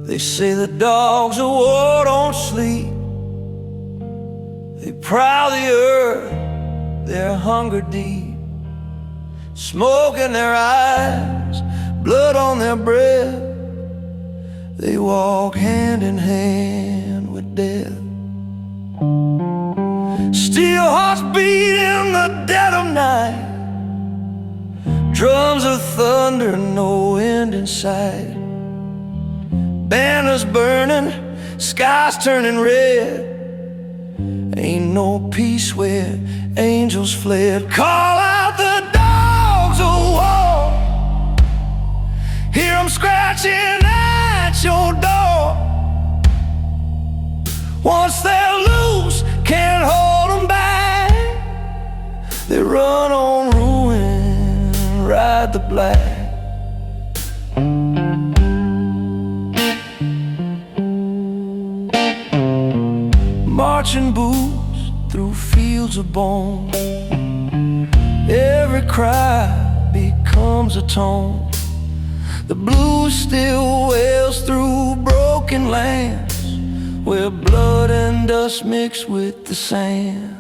They say the dogs of war don't sleep. They prowl the earth, their hunger deep, smoke in their eyes, blood on their breath. They walk hand in hand with death. Steel hearts beat in the dead of night, drums of thunder, no end in sight. Banners burning, skies turning red. Ain't no peace where angels fled. Call out the dogs of war, hear them scratching at your door. Once they're loose, can't hold them back. They run on ruin, ride the black. Marching boots through fields of bone, every cry becomes a tone. The blues still wails through broken lands, where blood and dust mix with the sands.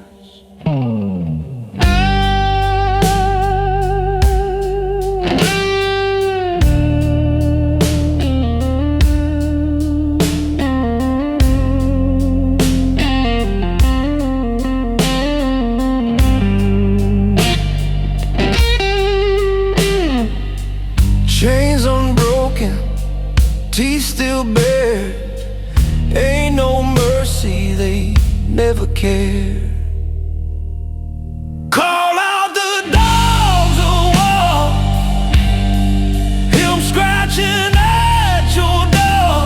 Chains unbroken, teeth still bared. Ain't no mercy, they never cared. Call out the dogs of war, hear them scratching at your door.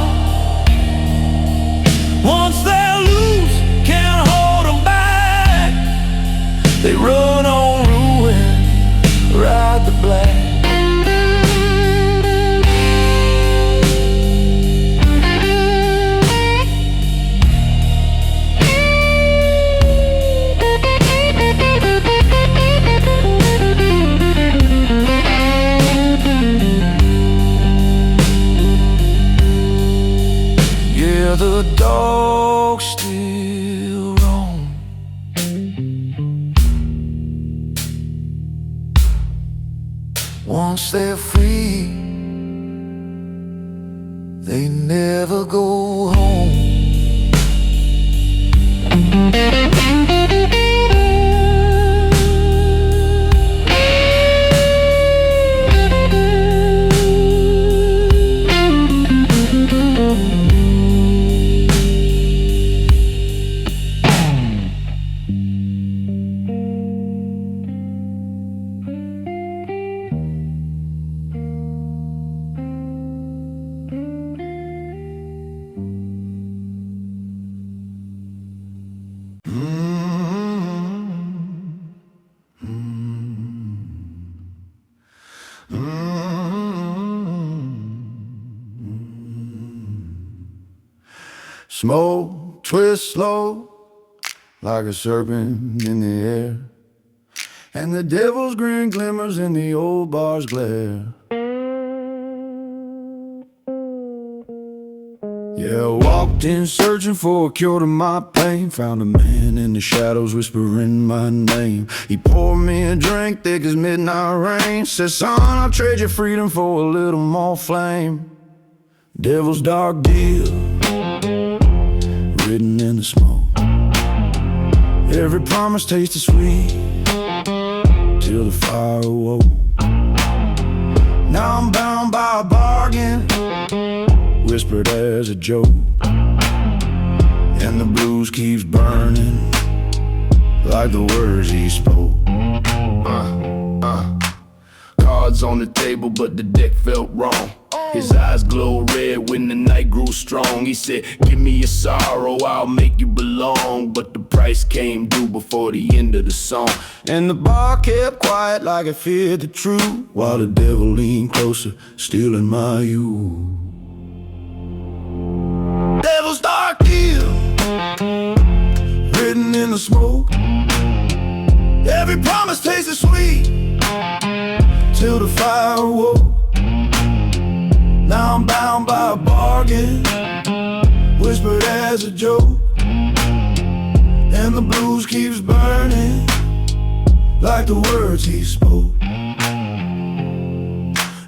Once they're loose, can't hold them back. They run on ruin, ride the black. The dogs still roam, once they're free, they never go home. Smoke twists slow like a serpent in the air, and the devil's grin glimmers in the old bar's glare. Yeah, I walked in searching for a cure to my pain, found a man in the shadows whispering my name. He poured me a drink thick as midnight rain, said, son, I'll trade your freedom for a little more flame. Devil's dark deal, written in the smoke. Every promise tasted sweet till the fire awoke. Now I'm bound by a bargain, whispered as a joke, and the blues keeps burning like the words he spoke. Cards on the table, but the deck felt wrong. His eyes glowed red when the night grew strong. He said, give me your sorrow, I'll make you belong. But the price came due before the end of the song, and the bar kept quiet like it feared the truth, while the devil leaned closer, stealing my youth. Devil's dark deal, written in the smoke. Every promise tasted sweet till the fire awoke. Now I'm bound by a bargain, bargain, whispered as a joke, and the blues keeps burning like the words he spoke.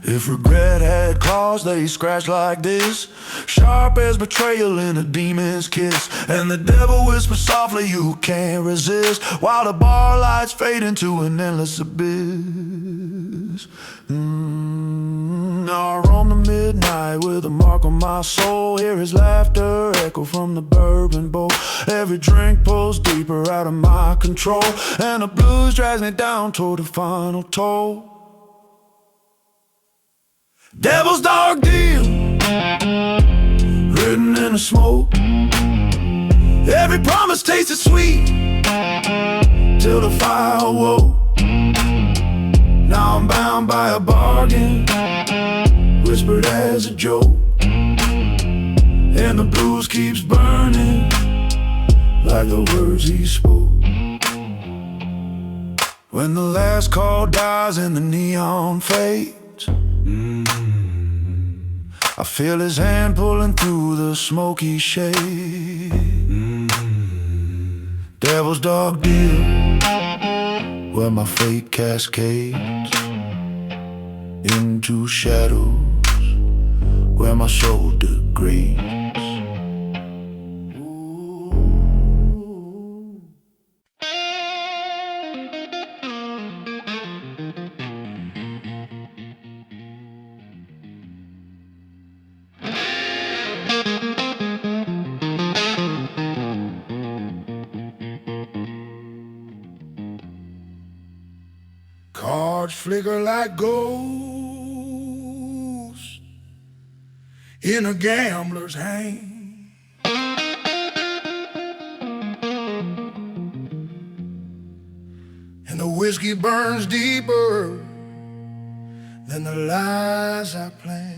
If regret had claws, they scratch like this, sharp as betrayal in a demon's kiss. And the devil whispers softly, you can't resist, while the bar lights fade into an endless abyss. I roam the midnight with a mark on my soul. Hear his laughter echo from the bourbon bowl. Every drink pulls deeper out of my control, and the blues drags me down toward the final toll. Devil's dark deal, written in the smoke. Every promise tasted sweet till the fire awoke. Now I'm bound by a bargain, whispered as a joke, and the blues keeps burning like the words he spoke. When the last call dies and the neon fades, I feel his hand pulling through the smoky shade. Devil's dark deal, where my fate cascades into shadows, where my soul degrades. Cards flicker like ghosts in a gambler's hand, and the whiskey burns deeper than the lies I planned.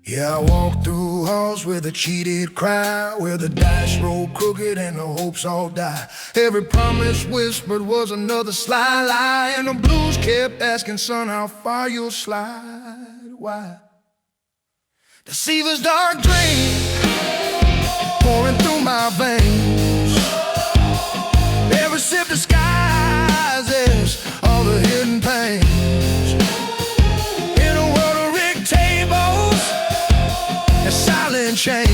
Yeah, I walk through halls with a cheated cry, where the dice roll crooked and the hopes all die. Every promise whispered was another sly lie, and the blues kept asking, son, how far you'll slide. Why? Deceiver's dark dream pouring through my veins. Every sip disguises all the hidden pains. In a world of rigged tables and silent chains,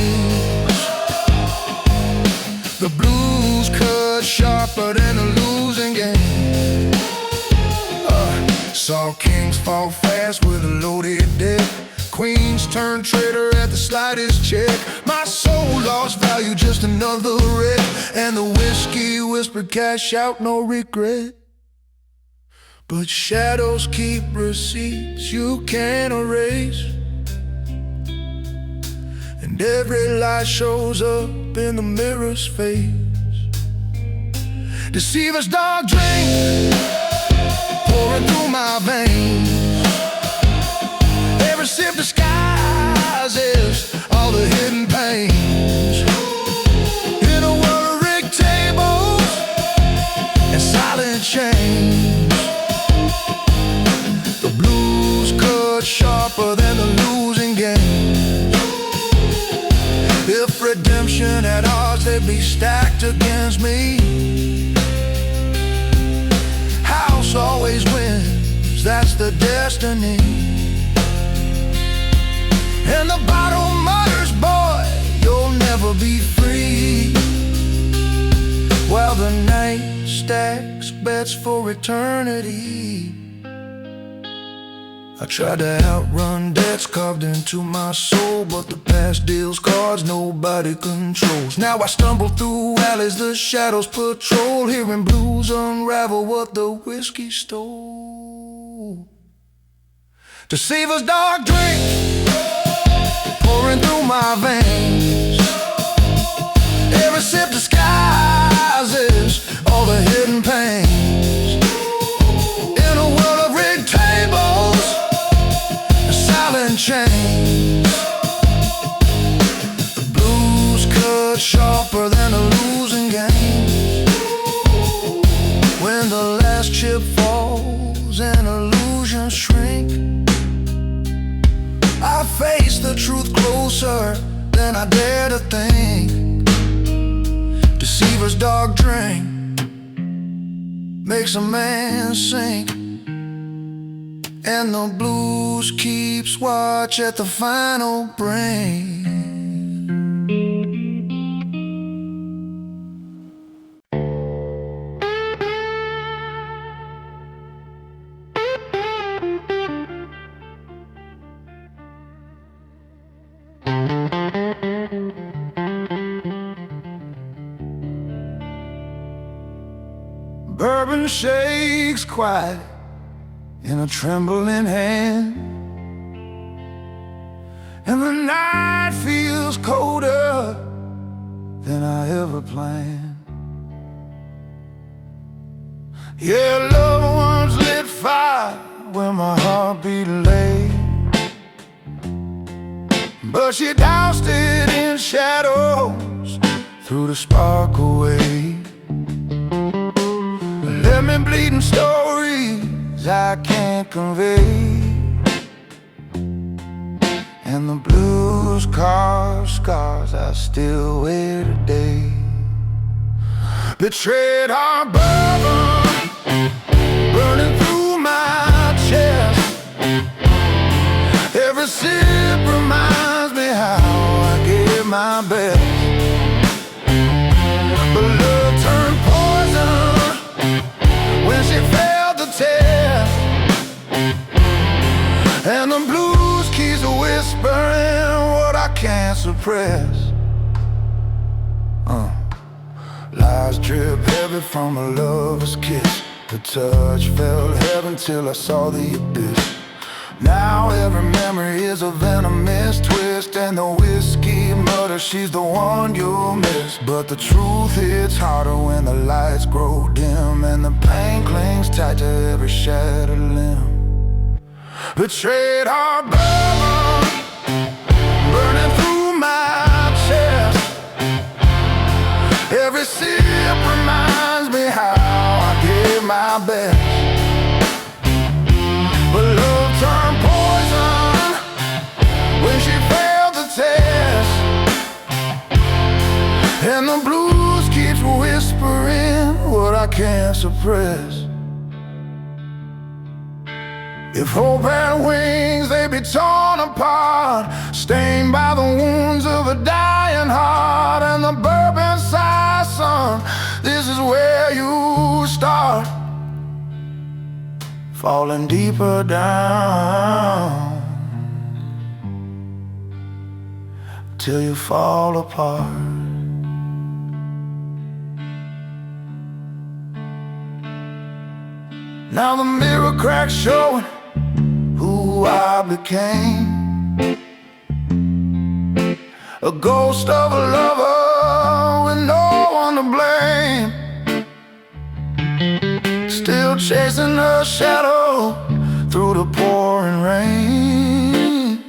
the blues cut sharper than a losing game. Saw kings fall fast with a loaded deck, queens turn traitor at the slightest check. My soul lost value, just another wreck, and the whiskey whispered, cash out, no regret. But shadows keep receipts you can't erase, and every lie shows up in the mirror's face. Deceiver's dark drink pouring through my veins. Every sip disguises all the hidden pains. In a world of rigged tables and silent chains, the blues cut sharper than the losing game. If redemption had odds, they'd be stacked against me. House always wins, that's the destiny. And the bottle mutters, boy, you'll never be free, while the night stacks bets for eternity. I tried to outrun debts carved into my soul, but the past deals cards nobody controls. Now I stumble through alleys the shadows patrol, hearing blues unravel what the whiskey stole. Deceiver's dark drink pouring through my veins. Every sip disguises all the hidden pains. In a world of rigged tables and silent chains, the blues cut sharper than a losing game. When the last chip falls and illusions shrink, I face the truth closer than I dare to think. Deceiver's dark drink makes a man sink, and the blues keeps watch at the final brink. Bourbon shakes quiet in a trembling hand, and the night feels colder than I ever planned. Yeah, loved ones lit fire where my heart beat lay, but she doused it in shadows threw the spark away. Let me bleeding stories I can't convey, and the blues carved scars I still wear today. Betrayed heart bourbon burning through my chest. Every sip reminds me how I gave my best, but love turned poison when she failed the test, and the blues keeps whispering what I can't suppress. Lies drip heavy from a lover's kiss. The touch felt heaven till I saw the abyss. Now every memory is a venomous twist, and the whiskey mutters she's the one you'll miss. But the truth hits harder when the lights grow dim, and the pain clings tight to every shattered limb. Betrayed heart bourbon burning through my chest. Every sip reminds me how I gave my best, but love turned poison when she failed the test, and the blues keeps whispering what I can't suppress. If hope had wings, they'd be torn apart, stained by the wounds of a dying heart. And the bourbon sighs, son, this is where you start, falling deeper down till you fall apart. Now the mirror cracks showing who I became, a ghost of a lover with no one to blame, still chasing a shadow through the pouring rain,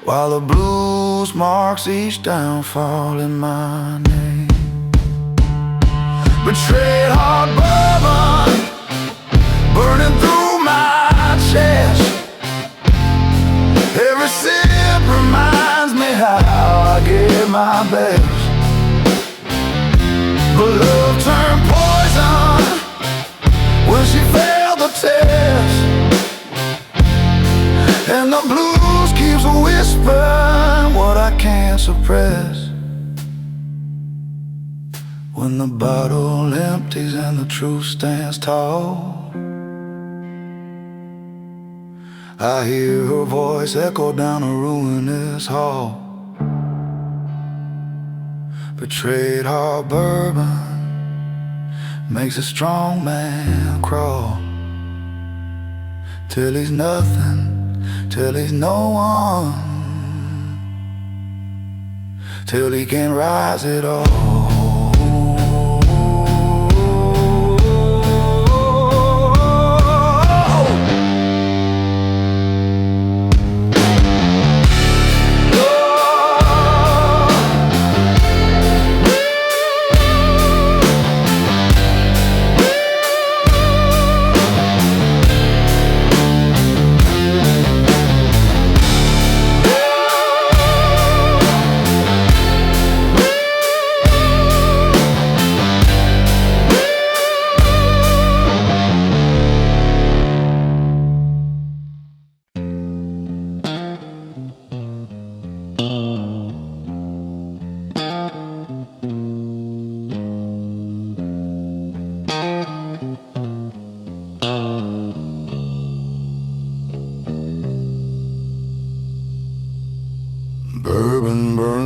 while the blues marks each downfall in my name. Betrayed heart bourbon burning through my chest. Every sip reminds me how I gave my best, but love turned poison when she failed the test, and the blues keeps whispering what I can't suppress. When the bottle empties and the truth stands tall, I hear her voice echo down a ruinous hall. Betrayed heart bourbon makes a strong man crawl, till he's nothing, till he's no one, till he can't rise at all.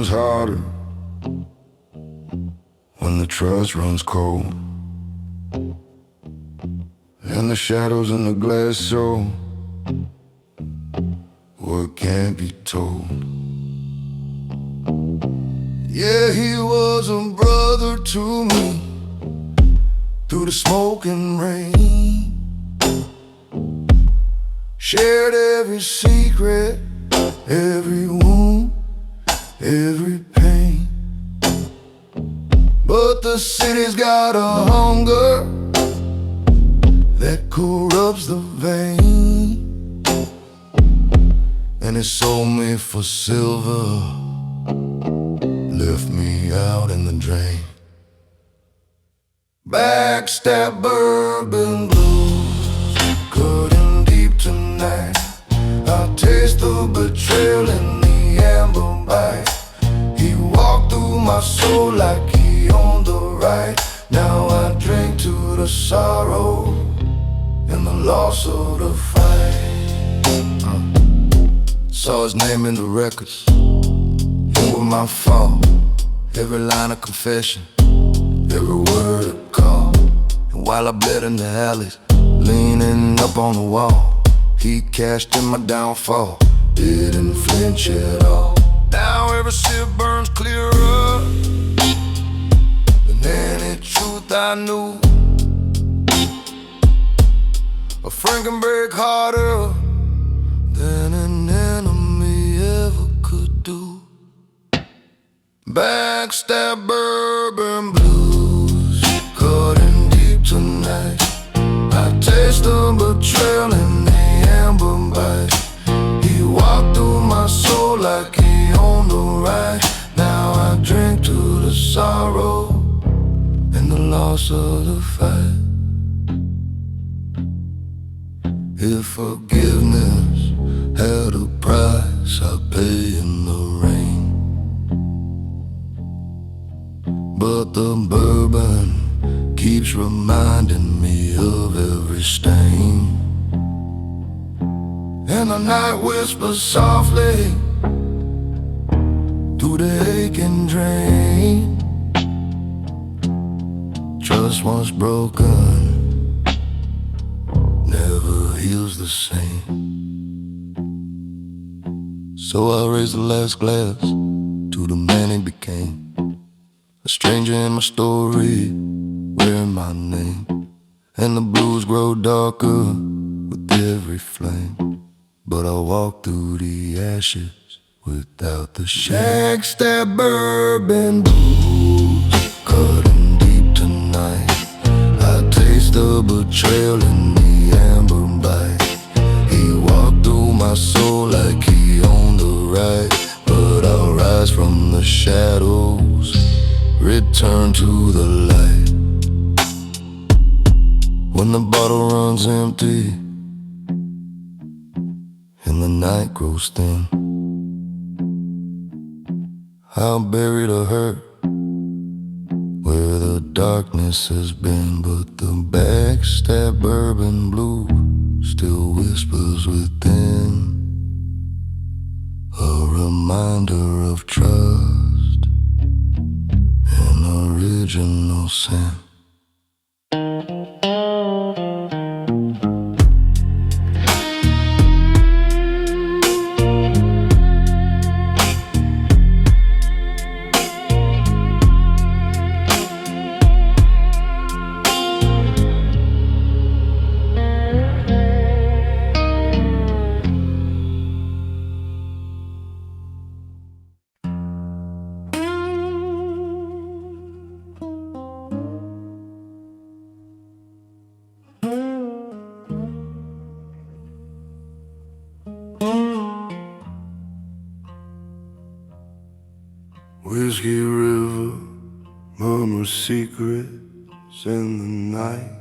runs harder, when the trust runs cold, and the shadows in the glass show what can't be told. Yeah, he was a brother to me through the smoke and rain. Shared every secret, every wound, every pain. But the city's got a hunger that corrupts the vein, and it sold me for silver, left me out in the drain. Backstab bourbon blues, cutting deep tonight. I taste the betrayal in the amber bite. He walked through my soul like he owned the right. Now I drink to the sorrow and the loss of the fight. Saw his name in the records, it was my fault. Every line of confession, every word a call. And while I bled in the alleys, leaning up on the wall, he cashed in my downfall, didn't flinch at all. Now every sip burns clearer than any truth I knew. A friend can break harder than an enemy ever could do. Backstab bourbon blues, cutting deep tonight. I taste the betrayal in the amber bite. He walked through my soul like he owned the right. Now I drink to the sorrow and the loss of the fight. If forgiveness had a price, I'd pay in the rain. But the bourbon keeps reminding me of every stain, and the night whispers softly through the aching drain. Trust once broken never heals the same. So I raise the last glass to the man he became, a stranger in my story, wearing my name. And the blues grow darker with every flame, but I walk through the ashes without the shame. Backstab bourbon blues, cutting deep tonight. I taste the betrayal in the amber bite. He walked through my soul like he owned the right. But I'll rise from the shadows, return to the light. When the bottle runs empty and the night grows thin, I'll bury the hurt where the darkness has been. But the backstab bourbon blue still whispers within, a reminder of trust and original sin. Whiskey River, murmur secrets in the night,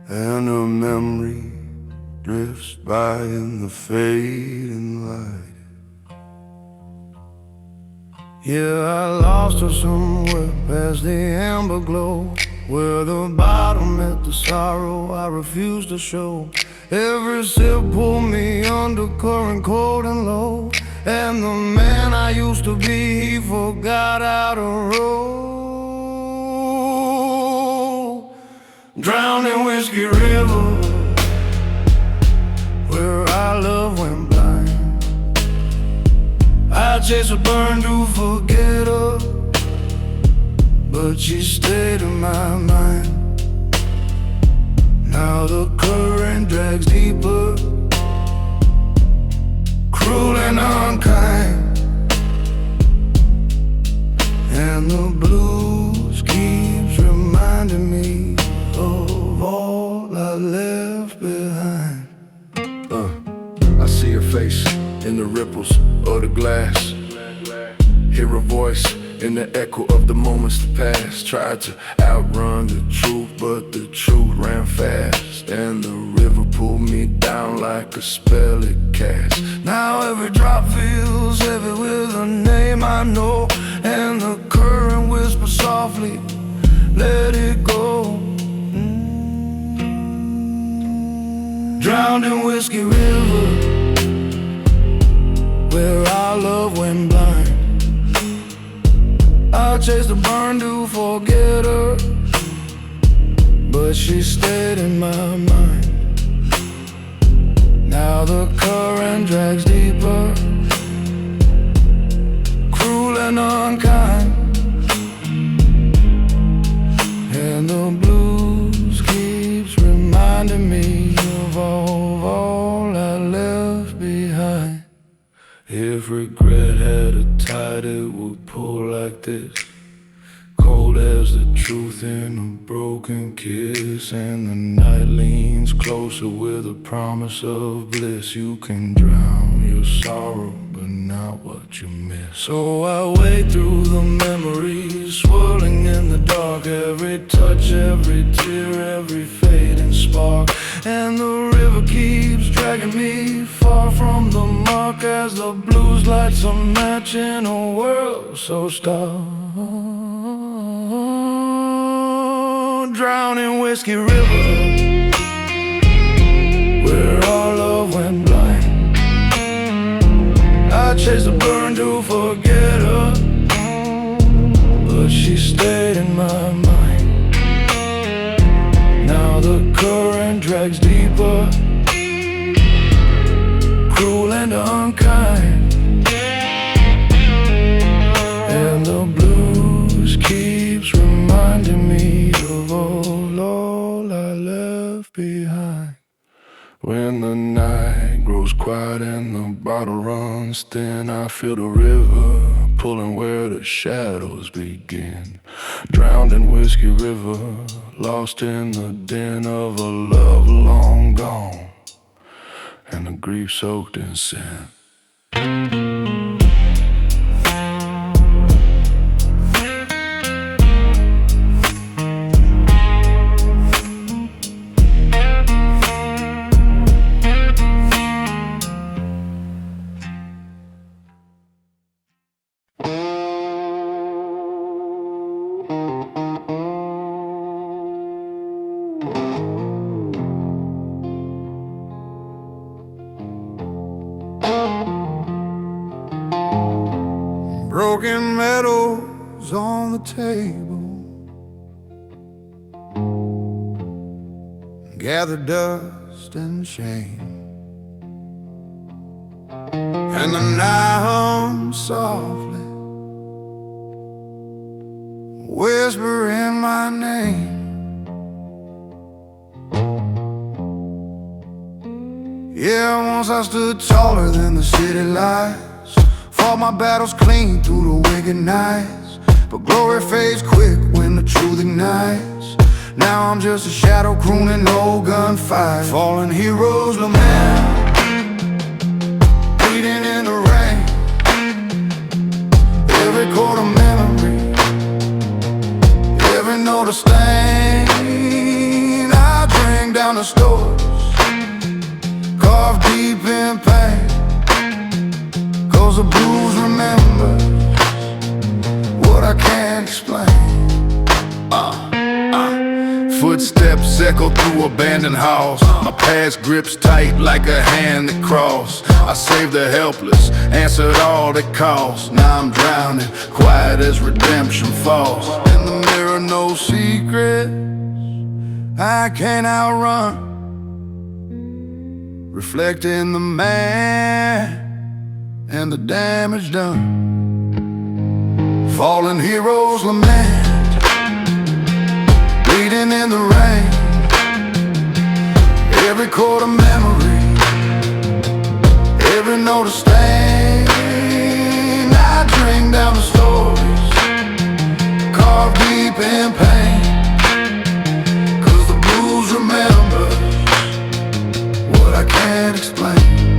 and a memory drifts by in the fading light. Yeah, I lost her somewhere past the amber glow, where the bottom met the sorrow I refused to show. Every sip pulled me under current, cold and low, And the man I used to be, he forgot how to roll. Drowned in Whiskey River, where our love went blind. I chased a burn to forget her, but she stayed in my mind. Now the current drags deeper, cruel and unkind, and the blues keeps reminding me of all I left behind. I see her face in the ripples of the glass, hear her voice in the echo of the moments that passed. Tried to outrun the truth, but the truth ran fast, and the river pulled me down like a spell it cast. Now every drop feels heavy with a name I know, and the current whispers softly, let it go. Drowned in Whiskey River, where our love went blind. I chased the burn to forget her, but she stayed in my mind. Now the current drags deeper, cruel and unkind, and the blues keeps reminding me of all I left behind. If regret had a tide, it would pull like this, cold as the truth in a broken kiss. And the night leans closer with a promise of bliss. You can drown your sorrow, but not what you miss. So I wade through the memories, swirling in the dark, every touch, every tear, every fading spark. And the river keeps dragging me far from the mark, as the blues lights a match in a world so stark. Drowned in Whiskey River, where our love went blind. I chased the burn to forget her, but she stayed in my mind. Now the current drags deeper, cruel and unkind, and the blues keeps reminding me of all I left behind. When the night grows quiet and the bottle runs thin, I feel the river pulling where the shadows begin. Drowned in Whiskey River, lost in the den of a love long gone, and the grief soaked in sin. Broken medals on the table, gathered dust and shame, and the night hums softly, whispering my name. Yeah, once I stood taller than the city lights, fought my battles clean through the wicked nights, but glory fades quick when the truth ignites. Now I'm just a shadow crooning no gunfight. Fallen heroes lament, bleeding in the rain. Every chord of memory, every note of stain. I drink down the stories, carved deep in pain, 'cause the blues remember what I can't explain. Footsteps Footsteps echo through abandoned halls. My past grips tight like a hand that crawls. I saved the helpless, answered all that calls. Now I'm drowning, quiet as redemption falls. In the mirror, no secret I can't outrun. Reflecting the man and the damage done. Fallen heroes lament, bleeding in the rain. Every chord a memory, every note a stain. I drink down the stories, carved deep in pain. 'Cause the blues remember what I can't explain.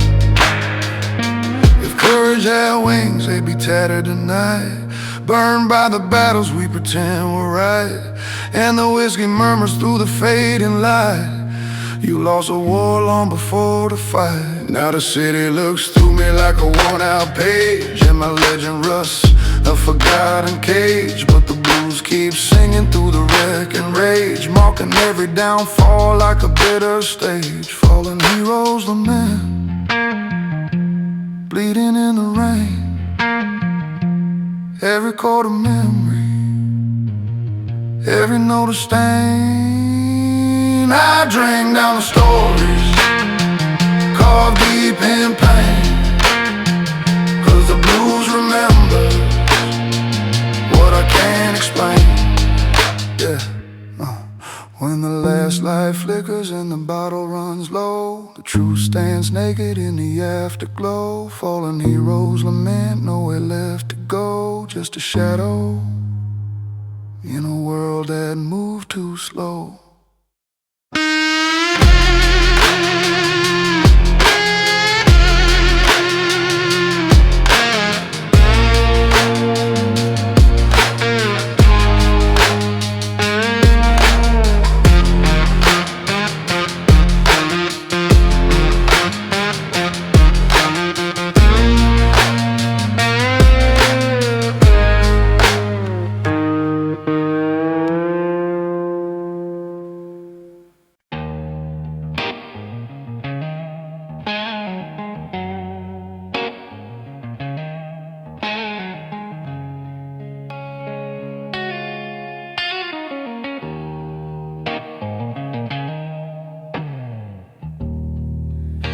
If courage had wings, they'd be tattered tonight, burned by the battles we pretend were right. And the whiskey murmurs through the fading light. You lost a war long before the fight. Now the city looks through me like a worn-out page, and my legend rusts, a forgotten cage. But the blues keep singing through the wreck and rage, marking every downfall like a bitter stage. Fallen heroes lament, bleeding in the rain. Every chord a memory, every note a stain. I drink down the stories, carved deep in pain. 'Cause the blues remember what I can't explain. Yeah. When the last light flickers and the bottle runs low, the truth stands naked in the afterglow. Fallen heroes lament, nowhere left to go, just a shadow in a world that moved too slow.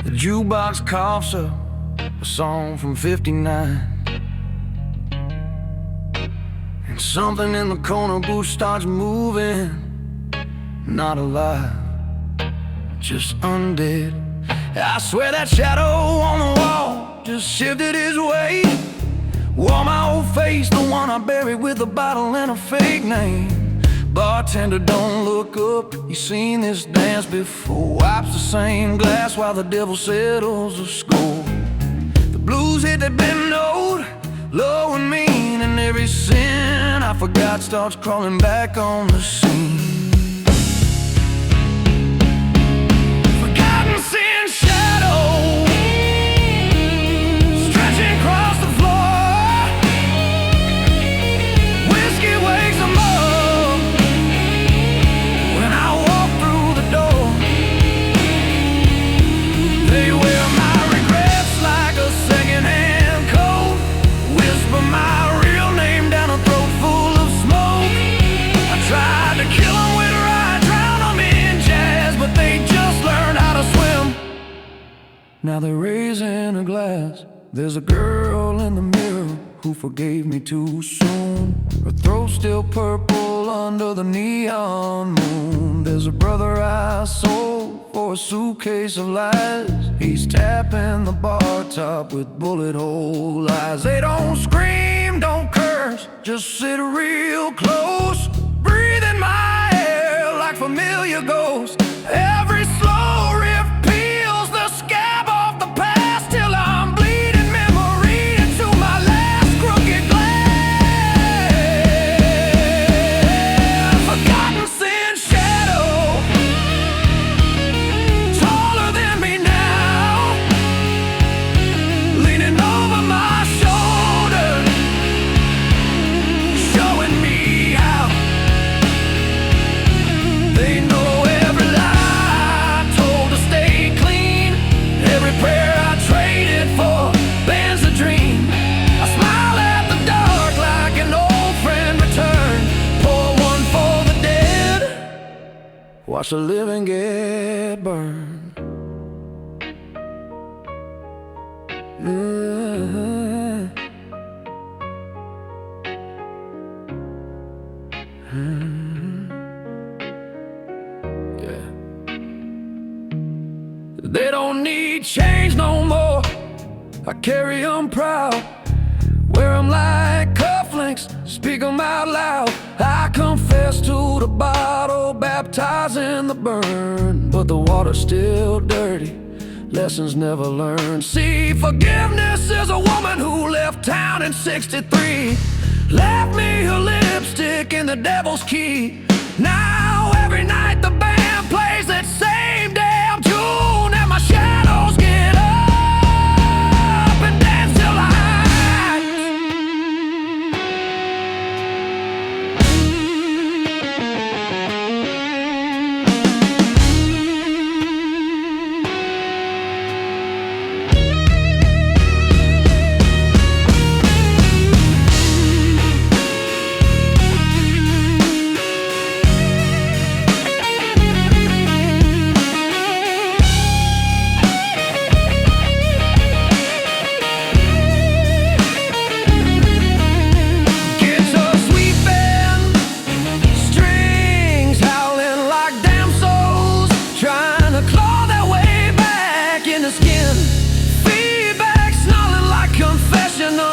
The jukebox coughs up a song from '59, and something in the corner booth starts moving. Not alive, just undead. I swear that shadow on the wall just shifted his weight. Wore my old face, the one I buried with a bottle and a fake name. Bartender, don't look up, he's seen this dance before. Wipes the same glass while the devil settles the score. The blues hit that bend note, low and mean, and every sin I forgot starts crawling back on the scene. Forgotten sin shadow stretching across the floor. Whiskey wakes them up when I walk through the door. They wear my regrets like a second-hand coat, whisper my real name down a throat full of smoke. I tried to kill them with rye, drown them in jazz, but they just learned how to swim. Now they're raising a glass. There's a girl in the mirror who forgave me too soon. Her throat's still purple under the neon moon. There's a brother I sold for a suitcase of lies. He's tapping the bar top with bullet hole eyes. They don't scream, don't curse, just sit real close, breathe in my air like familiar ghosts. Every slow riff peels the scab off the past till I'm bleeding memory into my last crooked glass. Forgotten sin shadow, taller than me now, leaning over my shoulder, showing me how. They know to live and get burned. Yeah. They don't need change no more. I carry 'em proud, wear 'em like cufflinks, speak 'em out loud. I confess to the bottle, baptized in the burn, but the water's still dirty, lessons never learned. See, forgiveness is a woman who left town in '63, left me her lipstick in the devil's key. Now every night the band plays that same damn tune, and my shadows get up and dance till I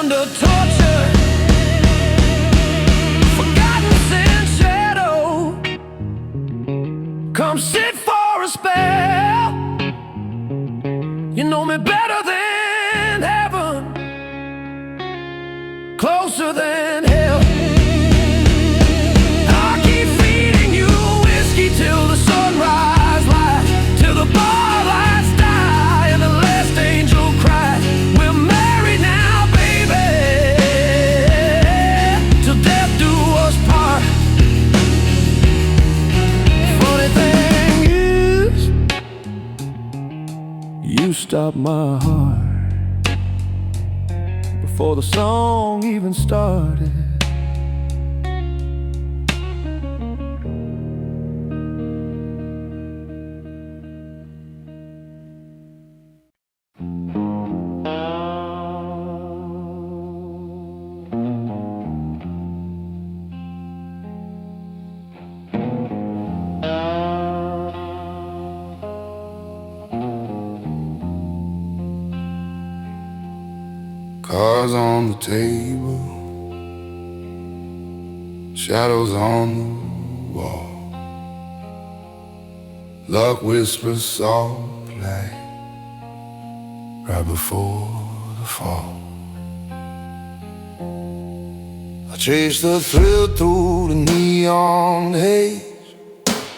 under torture, forgotten sin shadow. Come sit for a spell. You know me better than heaven, closer than hell. I keep feeding you whiskey till the sunrise light, till the bar lights die and the last angel cries. We're married now, till death do us part. Funny thing is, you stopped my heart before the song even started. Cards on the table, shadows on the wall. Luck whispers softly right before the fall. I chase the thrill through the neon haze,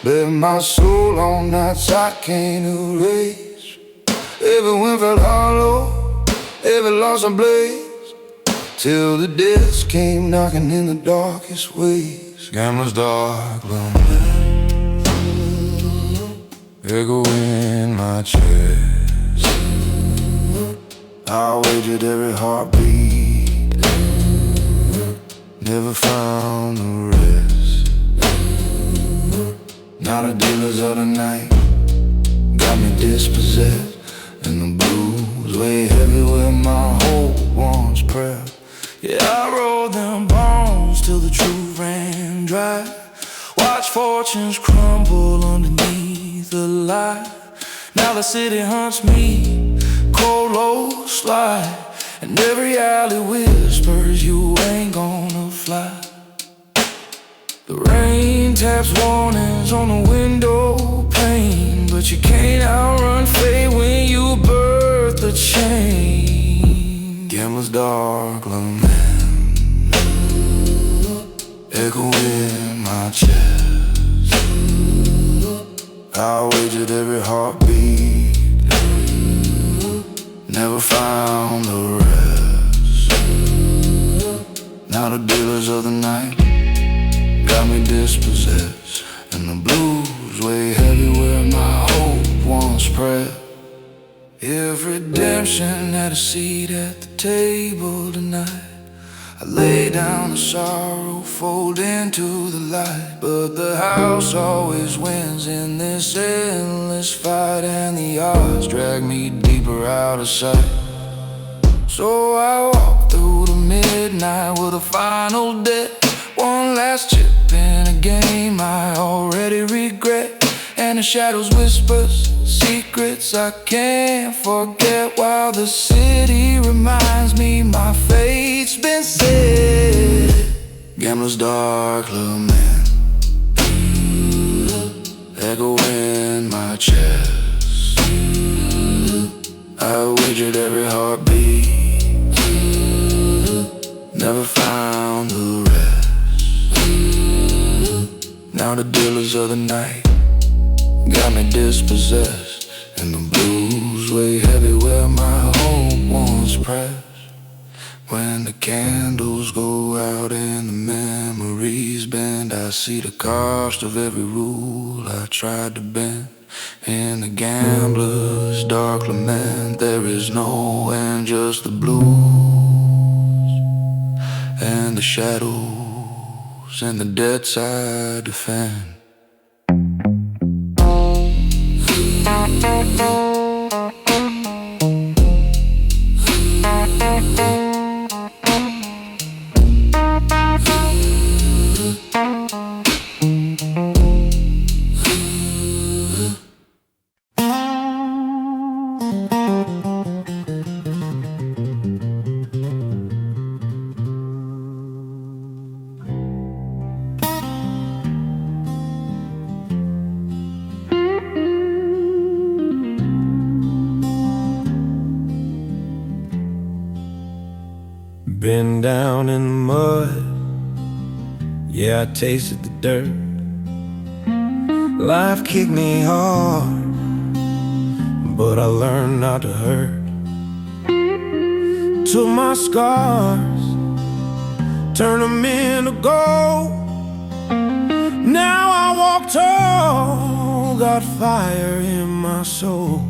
bare my soul on nights I can't erase. Every wind felt hollow, every loss ablaze, till the deaths came knocking in the darkest ways. Gambler's dark lament echo in my chest. I wagered every heartbeat, never found the rest. Now the dealers of the night got me dispossessed, and the blues weigh heavy where my hope once pressed. Yeah, I rolled them bones till the truth ran dry. Watch fortunes crumble underneath the light. Now the city hunts me, cold low slide, and every alley whispers you ain't gonna fly. The rain taps warnings on the window pane, but you can't outrun fate when you birth the chain. Gambler's dark lament echo in my chest. I wagered every heartbeat, never found the rest. Now the dealers of the night got me dispossessed, and the blues weigh heavy where my hope once pressed. If redemption had a seat at the table tonight, I lay down the sorrow, fold into the light. But the house always wins in this endless fight, and the odds drag me deeper out of sight. So I walk through the midnight with a final debt, one last chip in a game I already regret. And the shadows whispers secrets I can't forget, while the city reminds me my fate's been set. Gambler's dark lament echo in my chest. I wagered every heartbeat, never found the rest. Now the dealers of the night got me dispossessed, and the blues weigh heavy where my hope once pressed. When the candles go out and the memories bend, I see the cost of every rule I tried to bend. In the gambler's dark lament, there is no end, just the blues and the shadows and the debts I defend. Been down in the mud, yeah, I tasted the dirt. Life kicked me hard, but I learned not to hurt. Took my scars, turned them into gold. Now I walk tall, got fire in my soul.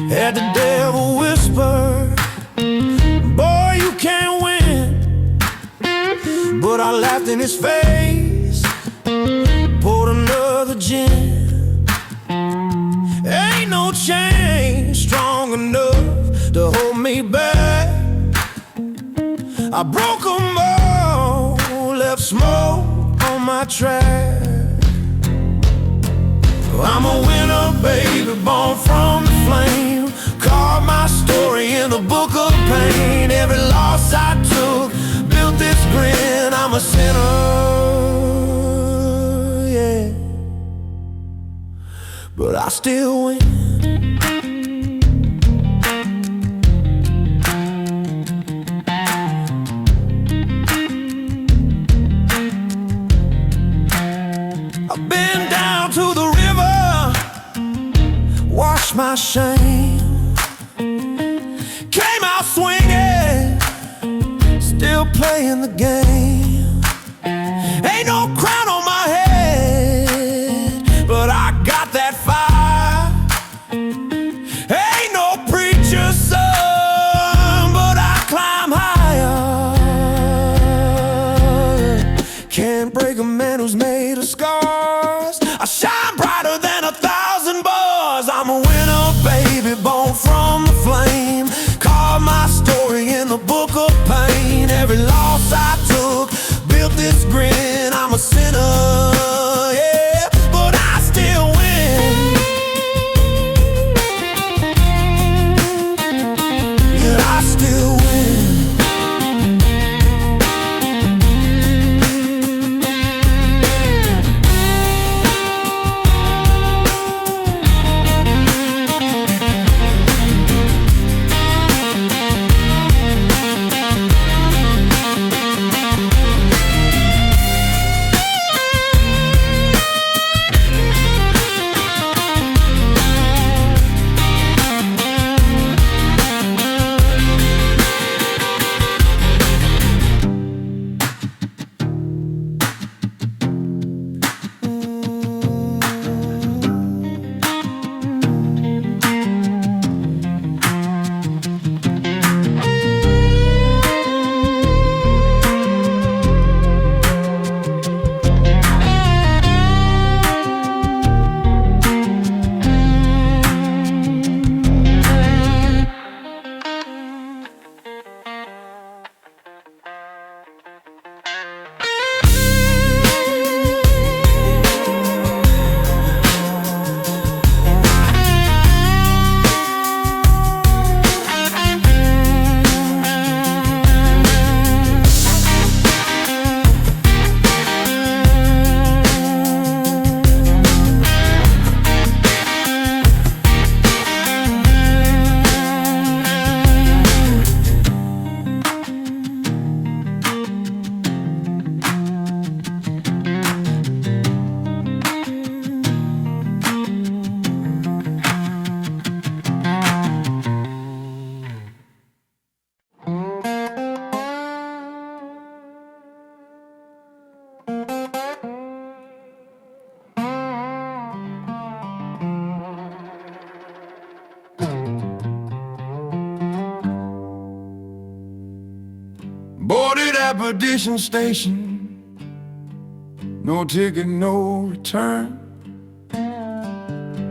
Had the devil whisper, boy, you can't win. But I laughed in his face, poured another gin. Ain't no chain strong enough to hold me back. I broke them all, left smoke on my track. I'm a winner, baby, born from the flame. Carve my story in the book of pain. Every loss I took built this grin. I'm a sinner, yeah, but I still win. I've been down to the river, washed my shame, came out swinging, still playing the game. Ain't no crown on my head, but I got that fire. Ain't no preacher's son, but I climb higher. Can't break a man who's made of scars. I shine brighter than 1,000 bars. I'm a winner, baby, born from the flame. Carve my story in the book of pain. Every loss I took built this grin. I'm a sinner, yeah, but I still win. Yeah, I still win. Boarded at Perdition Station, no ticket, no return.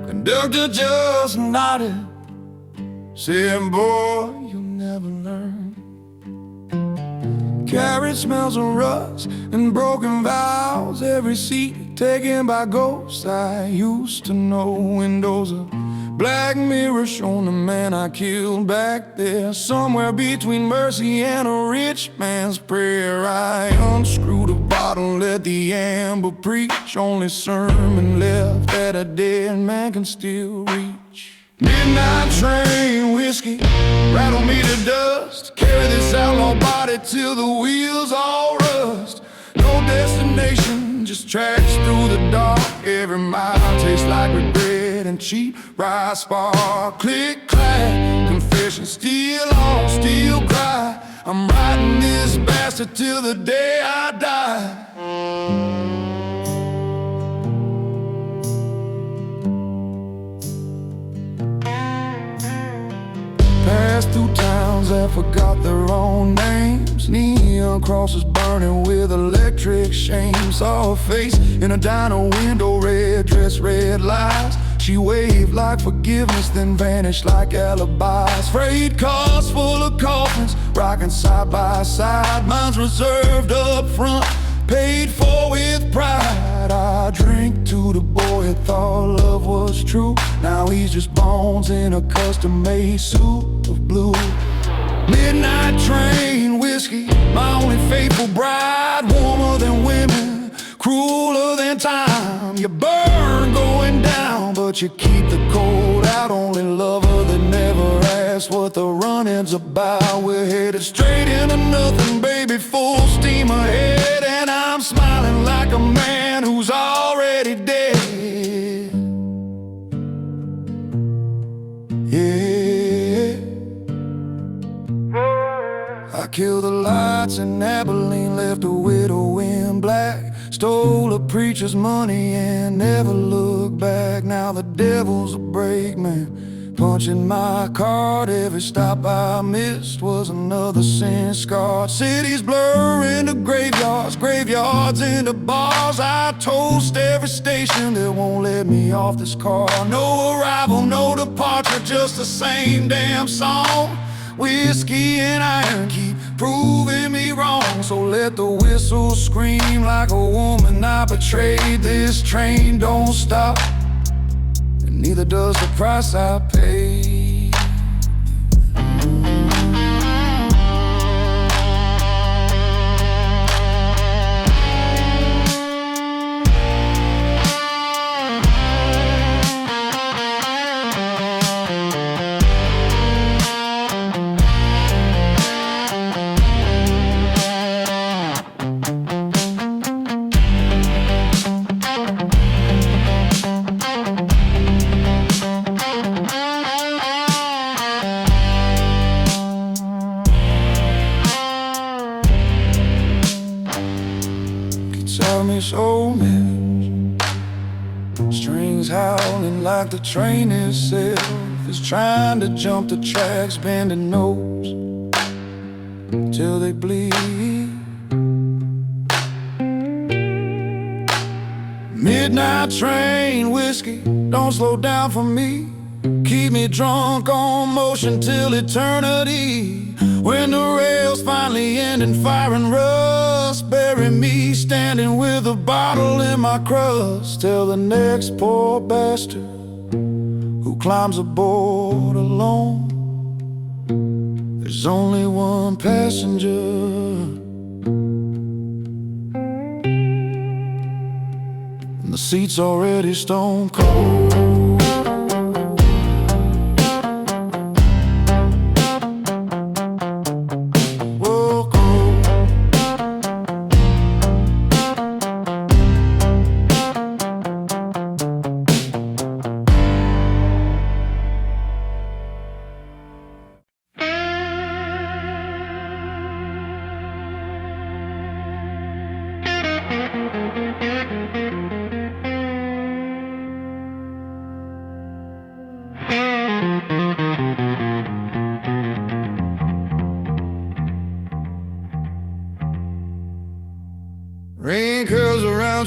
Conductor just nodded, saying, boy, you'll never learn. Carriage smells of rust and broken vows. Every seat taken by ghosts I used to know. Windows of black mirror showing the man I killed back there. Somewhere between mercy and a rich man's prayer, I unscrewed a bottle, let the amber preach. Only sermon left that a dead man can still reach. Midnight train whiskey, rattle me to dust. Carry this outlaw body till the wheels all rust. No destination, just tracks through the dark. Every mile tastes like regret and cheap rye spark. Click, clack, confession, still on, still cry. I'm riding this bastard till the day I die. Passed through towns that forgot their own names. Neon crosses burning with electric shame. Saw her face in a diner window, red dress, red lights. She waved like forgiveness, then vanished like alibis. Freight cars full of coffins, rocking side by side. Mine's reserved up front, paid for with pride. I drink to the boy who thought love was true. Now he's just bones in a custom-made suit of blue. Midnight train whiskey, my only faithful bride. Warmer than women, crueler than time. You burn going down, but you keep the cold out. Only lover that never asked what the running's about. We're headed straight into nothing, baby, full steam ahead. And I'm smiling like a man who's already dead. Yeah, I killed the lights in Abilene, left a widow in black. Stole a preacher's money and never looked back. Now the devil's a brakeman, punching my card. Every stop I missed was another sin scarred. Cities blur into graveyards, graveyards into bars. I toast every station that won't let me off this car. No arrival, no departure, just the same damn song. Whiskey and iron keep proving me wrong. So let the whistle scream like a woman I betrayed. This train don't stop, and neither does the price I paid. Tell me so much. Strings howling like the train itself is trying to jump the tracks, bending nose till they bleed. Midnight train whiskey, don't slow down for me. Keep me drunk on motion till eternity. When the rails finally end in fire and rust, bury me standing with a bottle in my crust. Tell the next poor bastard who climbs aboard alone, there's only one passenger, and the seat's already stone cold.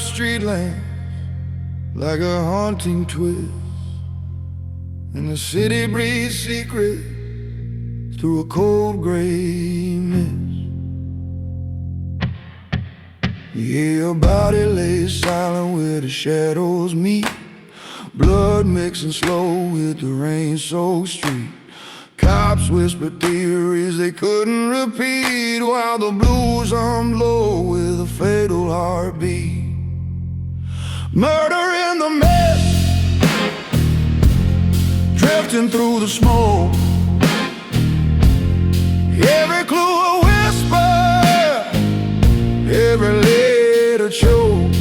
street lamps like a haunting twist, and the city breathes secret through a cold gray mist. Yeah, your body lays silent where the shadows meet, blood mixing slow with the rain-soaked street. Cops whispered theories they couldn't repeat, while the blues hummed low with a fatal heartbeat. Murder in the mist, drifting through the smoke. Every clue a whisper, every letter choke.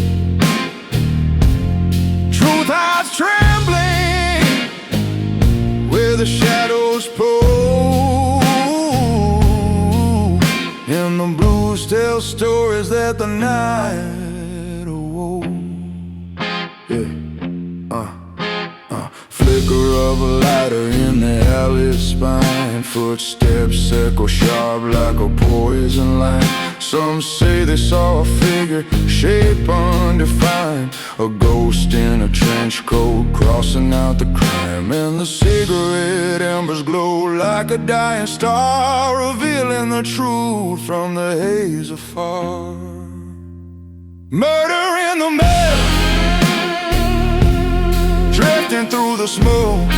Truth hides trembling where the shadows pull, and the blues tell stories that the night awoke. Yeah. Flicker of a lighter in the alley's spine. Footsteps echo sharp like a poison line. Some say they saw a figure, shape undefined, a ghost in a trench coat crossing out the crime. And the cigarette embers glow like a dying star, revealing the truth from the haze afar. Murder in the mist, drifting through the smoke.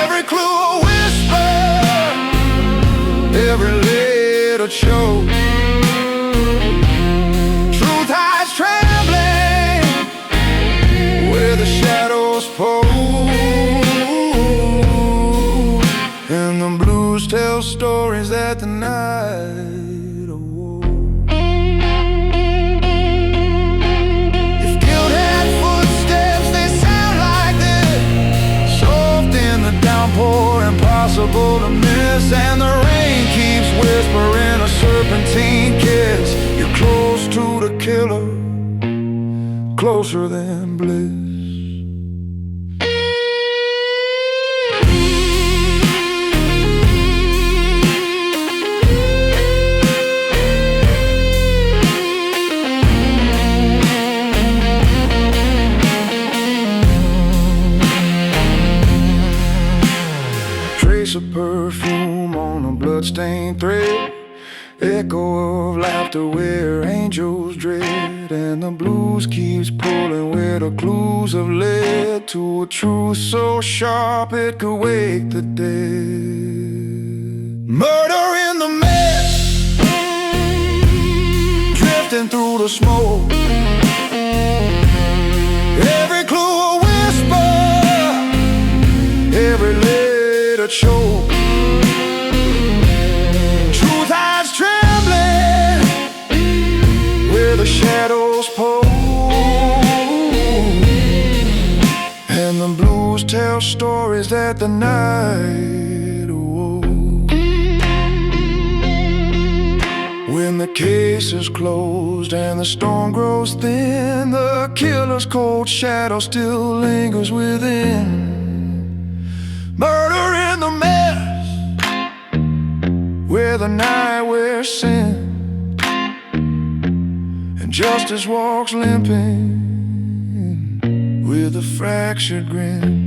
Every clue a whisper, every letter choke. Truth hides trembling where the shadows pull, and the blues tell stories that the night awoke. Downpour, impossible to miss, and the rain keeps whispering a serpentine kiss. You're close to the killer, closer than bliss. A perfume on a bloodstained thread, echo of laughter where angels dread, and the blues keeps pulling where the clues have led to a truth so sharp it could wake the dead. Murder in the mist, drifting through the smoke. Every clue a whisper, every letter choke. Truth hides trembling where the shadows pull, and the blues tell stories that the night awoke. When the case is closed and the storm grows thin, the killer's cold shadow still lingers within. Murder in the mist, where the night wears sin, and justice walks limping with a fractured grin.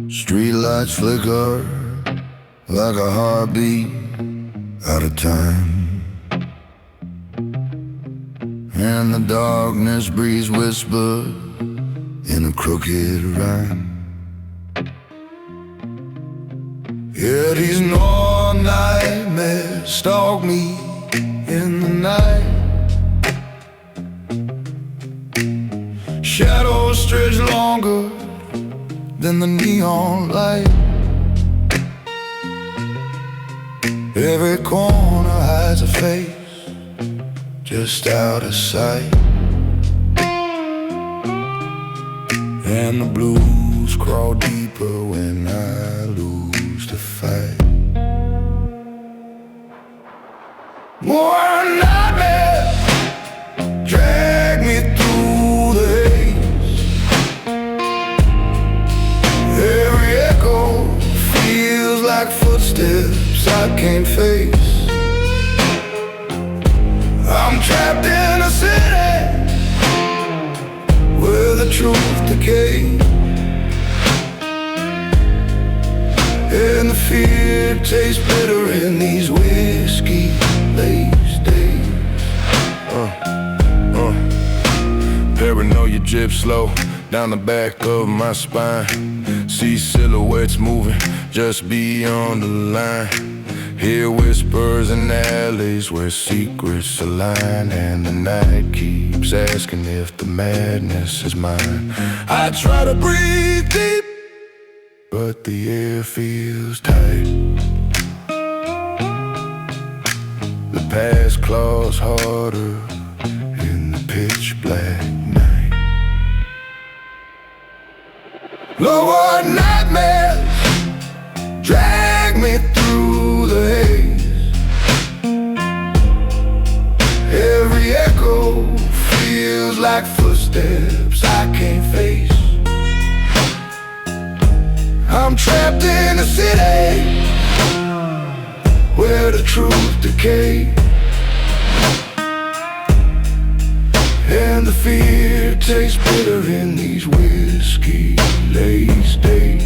Streetlights flicker like a heartbeat out of time, and the darkness breathes whisper in a crooked rhyme. Yeah, these no nightmares stalk me in the night. Shadows stretch longer than the neon light. Every corner hides a face just out of sight, and the blues crawl deeper when I lose the fight. More nightmares drag me through the haze. Every echo feels like footsteps I can't face. I'm trapped in a city where the truth decays, and the fear tastes bitter in these whiskey-laced days. Paranoia drip slow down the back of my spine. See silhouettes moving just beyond the line. Hear whispers in alleys where secrets align, and the night keeps asking if the madness is mine. I try to breathe deep, but the air feels tight. The past claws harder in the pitch black night. Lower nightmares drag me through the haze. Every echo feels like footsteps I can't face. I'm trapped in a city where the truth decays, and the fear tastes bitter in these whiskey-laced days.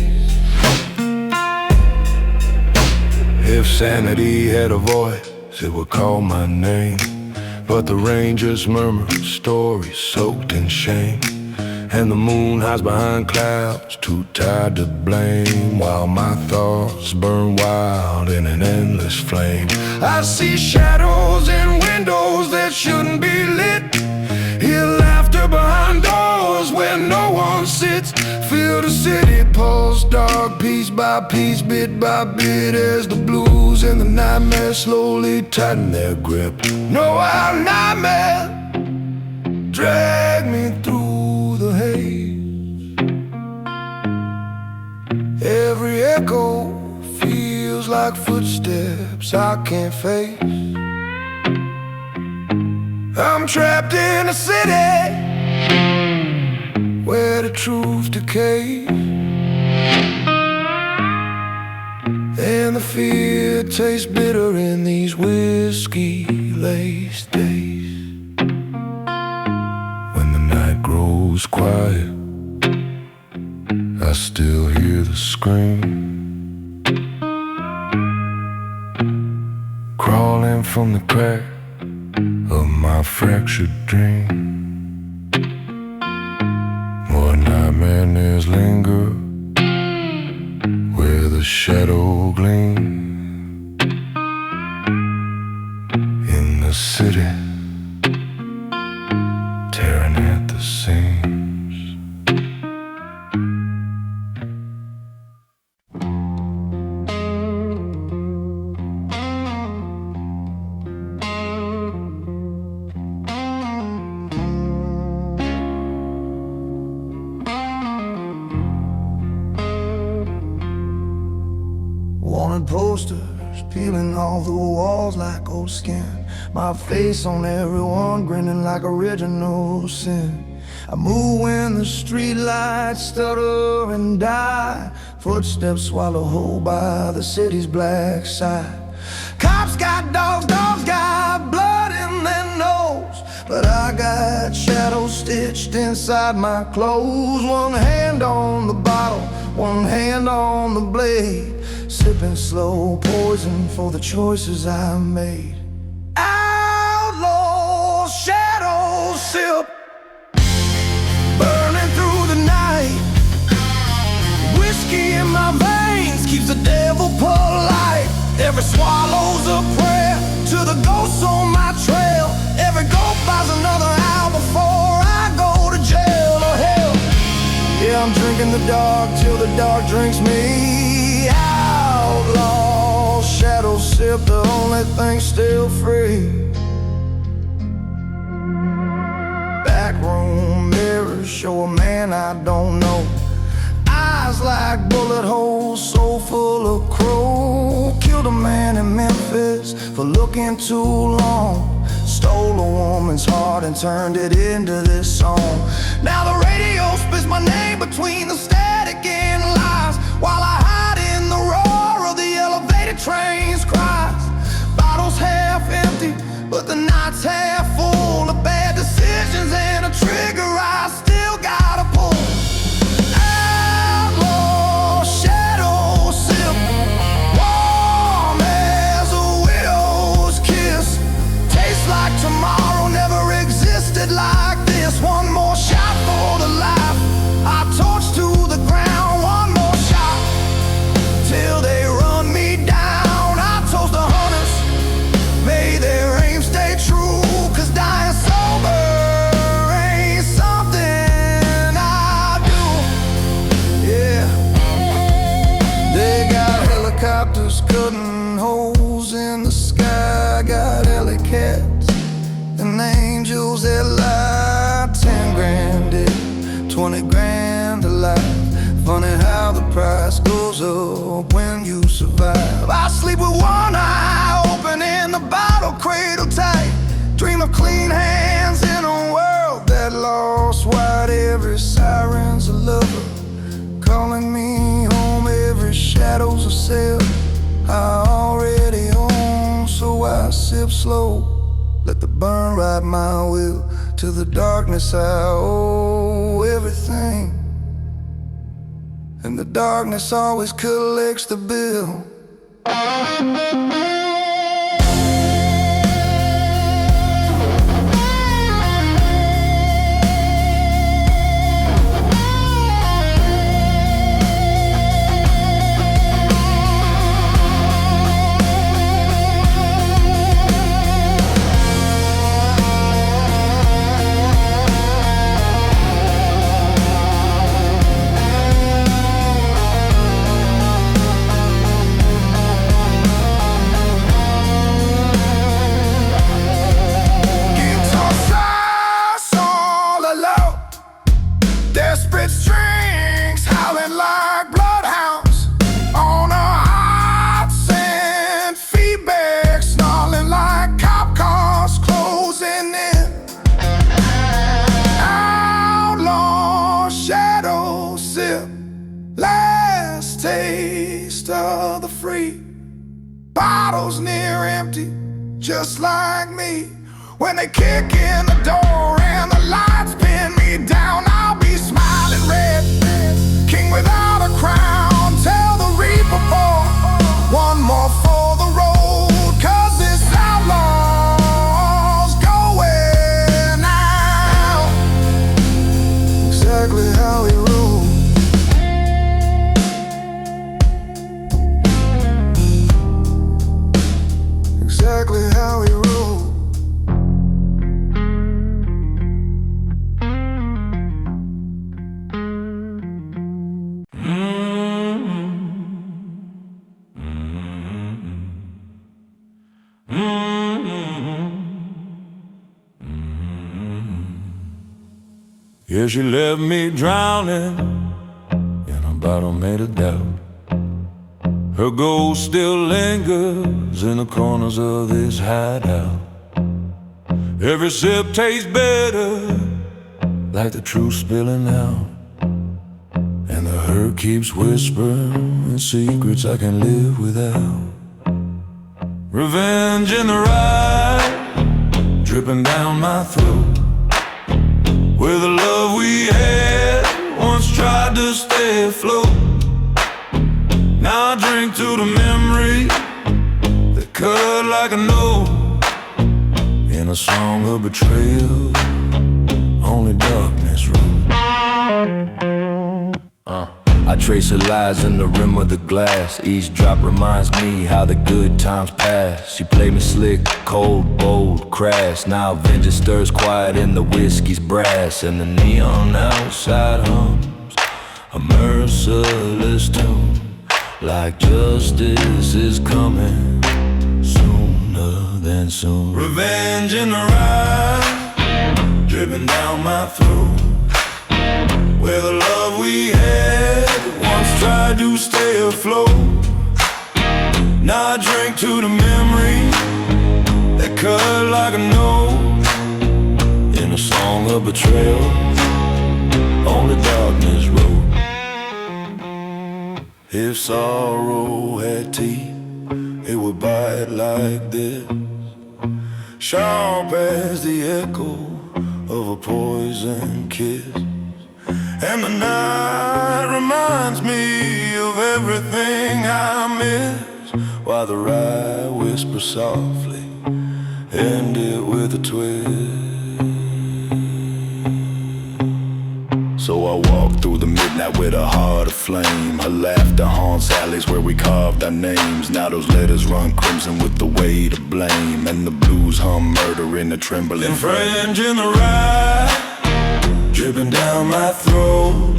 If sanity had a voice, it would call my name, but the rain just murmurs stories soaked in shame, and the moon hides behind clouds, too tired to blame, while my thoughts burn wild in an endless flame. I see shadows in windows that shouldn't be lit, hear laughter behind doors where no one sits. Feel the city pulse dark piece by piece, bit by bit, as the blues and the nightmares slowly tighten their grip. No, our nightmare drag me through the haze. Every echo feels like footsteps I can't face. I'm trapped in a city where the truth decays, and the fear tastes bitter in these whiskey-laced days. When the night grows quiet, I still hear the scream crawling from the crack of my fractured dream. More nightmares linger where the shadow gleams in the city, tearing at the seams. Wanted posters peeling off the walls like old skin, my face on everyone grinning like original sin. I move when the streetlights stutter and die, footsteps swallow whole by the city's black side. Cops got dogs, dogs got blood in their nose, but I got shadows stitched inside my clothes. One hand on the bottle, one hand on the blade, sipping slow poison for the choices I made. Outlaw shadows sip, burning through the night. Whiskey in my veins keeps the devil polite. Every swallow's a prayer to the ghosts on my trail. Every ghost buys another hour before I go to jail or hell. Yeah, I'm drinking in the dark till the dark drinks me. Outlaw, shadow sip, the only thing still free. Backroom mirrors show a man I don't know. Eyes like bullet holes, soul full of crow. Killed a man in Memphis for looking too long. Stole a woman's heart and turned it into this song. Now the radio spits my name between the static and lies, while I hide in the roar of the elevated train's cries. Bottles half empty, but the night's half full of bad decisions and a trigger I still gotta pull. Outlaw, shadow sip, warm as a widow's kiss. Tastes like tomorrow never existed like this. One more shot for the life I torch to the ground. One more shot till they run me down. I toast the hunters, may their aim stay true, 'cause dying sober ain't something I do. Yeah, they got helicopters cutting holes in the sky. Got alley cats and angels that lie. 10 grand dead, 20 grand alive. Funny how the price goes up when you survive. I sleep with one eye open and the bottle cradle tight. Dream of clean hands in a world that lost white. Every siren's a lover calling me home. Every shadow's a cell I already own. So I sip slow, let the burn ride my will. To the darkness I owe everything, and the darkness always collects the bill. Desperate strings howling like bloodhounds on a hot sand feedback, snarling like cop cars closing in. Outlaw, shadow sip, last taste of the free. Bottles near empty, just like me. When they kick in the door and the lights pin me down, I'll be smiling red, king without a crown. Tell the reaper boy, one more for the road, 'cause this outlaw's going out. Exactly how he ruled. Exactly how he ruled. Yeah, she left me drowning in a bottle made of doubt. Her ghost still lingers in the corners of this hideout. Every sip tastes better, like the truth spilling out. And the hurt keeps whispering secrets I can live without. Revenge in the ride, dripping down my throat. Where the love we had once tried to stay afloat. Now I drink to the memory that cut like a note in a song of betrayal only darkness wrote. I trace her lies in the rim of the glass. Each drop reminds me how the good times pass. She played me slick, cold, bold, crass. Now vengeance stirs quiet in the whiskey's brass, and the neon outside hums a merciless tune, like justice is coming sooner than soon. Revenge in the ride, dripping down my throat, where the love we had once tried to stay afloat. Now I drink to the memory that cut like a note in a song of betrayal on the darkness road. If sorrow had teeth, it would bite like this, sharp as the echo of a poison kiss. And the night reminds me of everything I miss, while the ride whispers softly, end it with a twist. So I walk through the midnight with a heart aflame. Her laughter haunts alleys where we carved our names. Now those letters run crimson with the weight of blame, and the blues hum murder in the trembling fringe in the ride, dripping down my throat,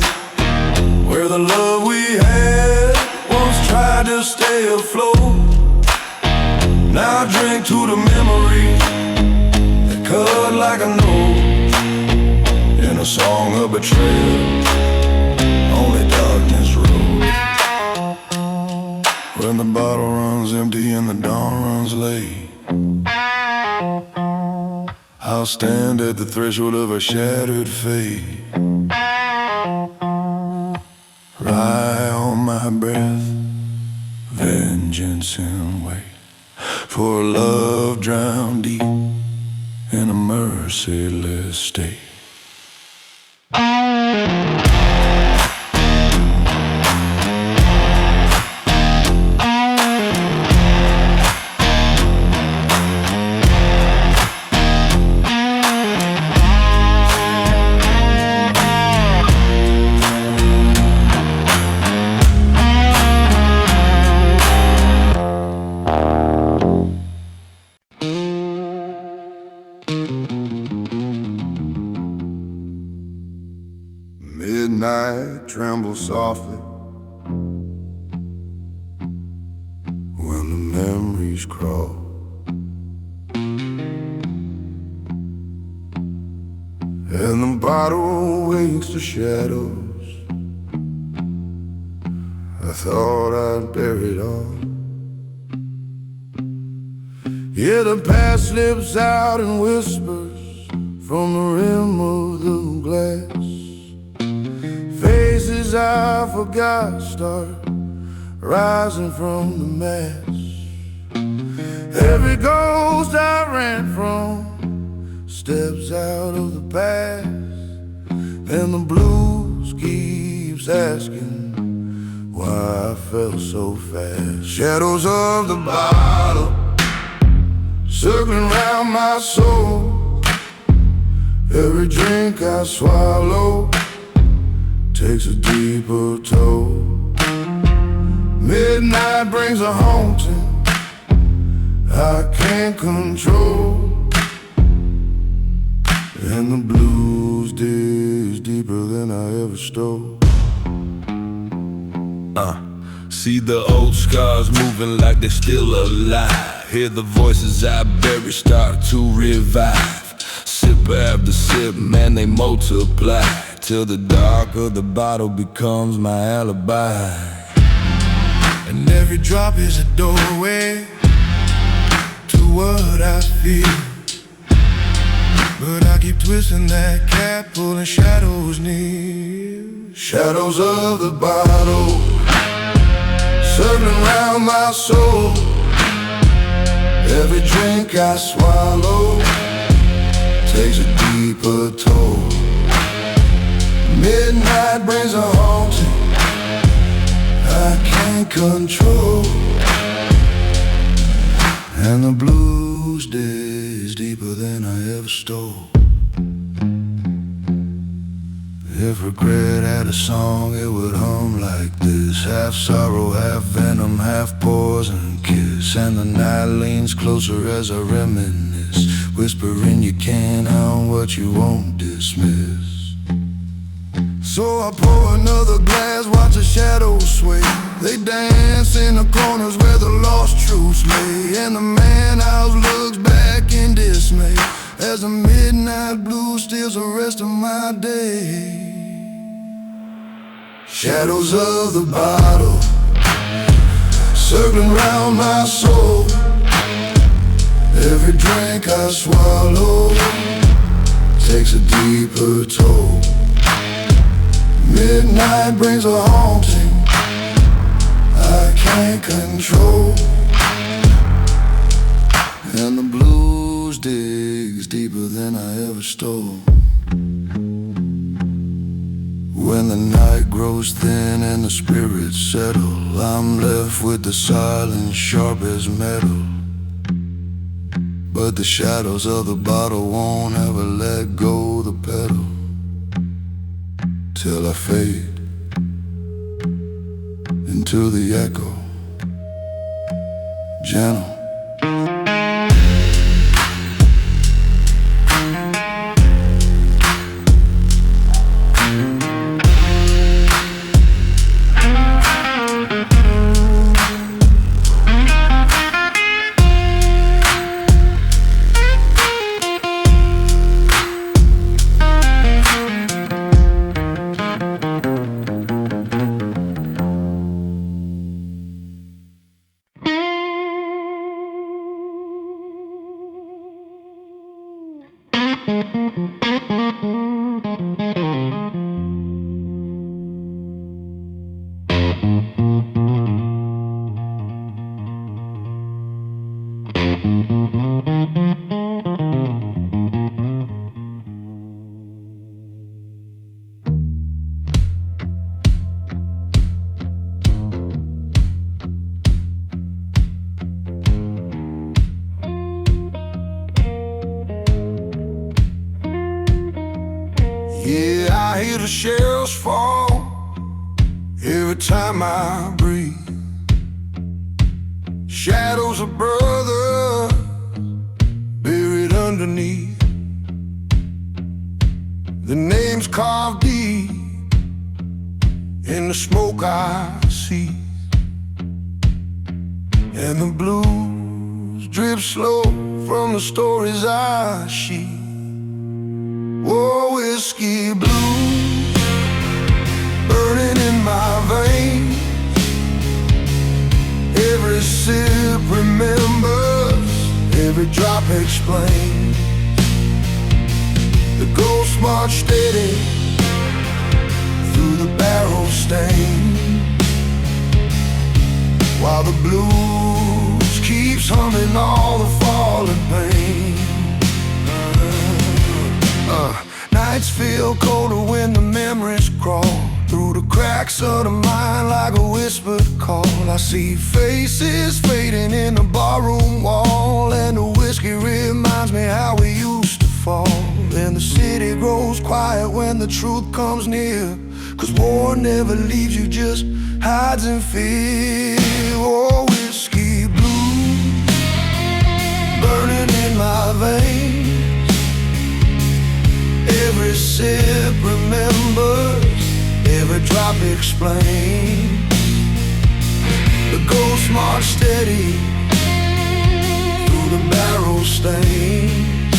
where the love we had once tried to stay afloat. Now I drink to the memory that cut like a note in a song of betrayal, only darkness road. When the bottle runs empty and the dawn runs late, I'll stand at the threshold of a shattered fate, rye on my breath, vengeance in wait, for a love drowned deep in a merciless state. Midnight trembles softly when the memories crawl, and the bottle wakes the shadows I thought I'd buried all. Yeah, the past slips out and whispers from the rim of the glass. Faces I forgot start rising from the mass. Every ghost I ran from steps out of the past, and the blues keeps asking why I felt so fast. Shadows of the bottle circling round my soul. Every drink I swallow takes a deeper toll. Midnight brings a haunting I can't control, and the blues digs deeper than I ever stole. See the old scars moving like they're still alive. Hear the voices I buried start to revive. Sip after sip, man, they multiply, till the dark of the bottle becomes my alibi. And every drop is a doorway to what I feel, but I keep twisting that cap, pulling shadows near. Shadows of the bottle circling round my soul. Every drink I swallow takes a deeper toll. Midnight brings a haunting I can't control, and the blues digs deeper than I ever stole. If regret had a song, it would hum like this: half sorrow, half venom, half poison kiss. And the night leans closer as I reminisce, whispering you can't harm what you won't dismiss. So I pour another glass, watch the shadows sway. They dance in the corners where the lost truths lay. And the man house looks back in dismay as the midnight blue steals the rest of my day. Shadows of the bottle circling round my soul. Every drink I swallow takes a deeper toll. Midnight brings a haunting I can't control, and the blues digs deeper than I ever stole. When the night grows thin and the spirits settle, I'm left with the silence sharp as metal. But the shadows of the bottle won't ever let go the pedal till I fade into the echo, gentle. Yeah, I hear the shells fall every time I breathe. Shadows of brothers buried underneath, the names carved deep in the smoke I see. And the blues drip slow from the stories I sheet. Oh, whiskey blues burning in my veins. Every sip remembers, every drop explains. The ghost march steady through the barrel stain, while the blues keeps humming all the falling pain. Nights feel colder when the memories crawl through the cracks of the mind like a whispered call. I see faces fading in the barroom wall, and the whiskey reminds me how we used to fall. And the city grows quiet when the truth comes near, 'cause war never leaves you, just hides in fear. Oh, whiskey blues burning in my veins. Every sip remembers, every drop explains. The ghost march steady through the barrel stains,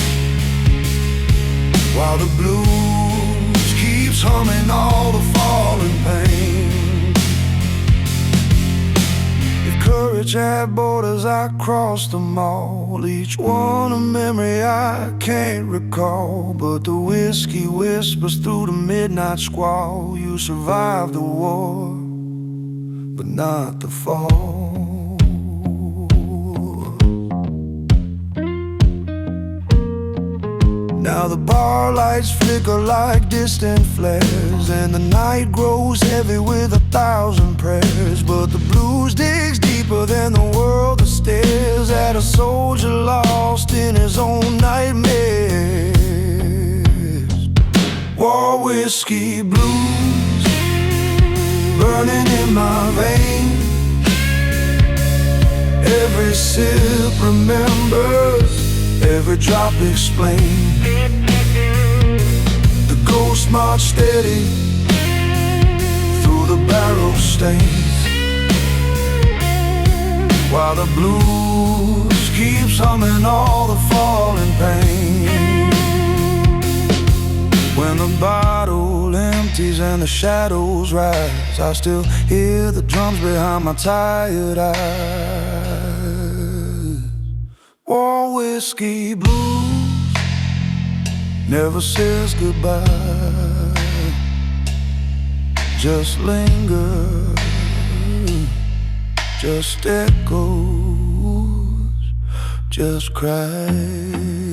while the blues keeps humming all the falling pain. If courage had borders, I crossed them all. Each one a memory I can't recall. But the whiskey whispers through the midnight squall. You survived the war, but not the fall. Now the bar lights flicker like distant flares, and the night grows heavy with 1,000 prayers. But the blues digs deeper than the world that stares at a soldier lost in his own nightmares. War whiskey blues burning in my veins. Every sip remembers, every drop explains. The ghost march steady the barrel stains, while the blues keeps humming all the falling pain. When the bottle empties and the shadows rise, I still hear the drums behind my tired eyes. War whiskey blues never says goodbye, just linger, just echoes, just cry.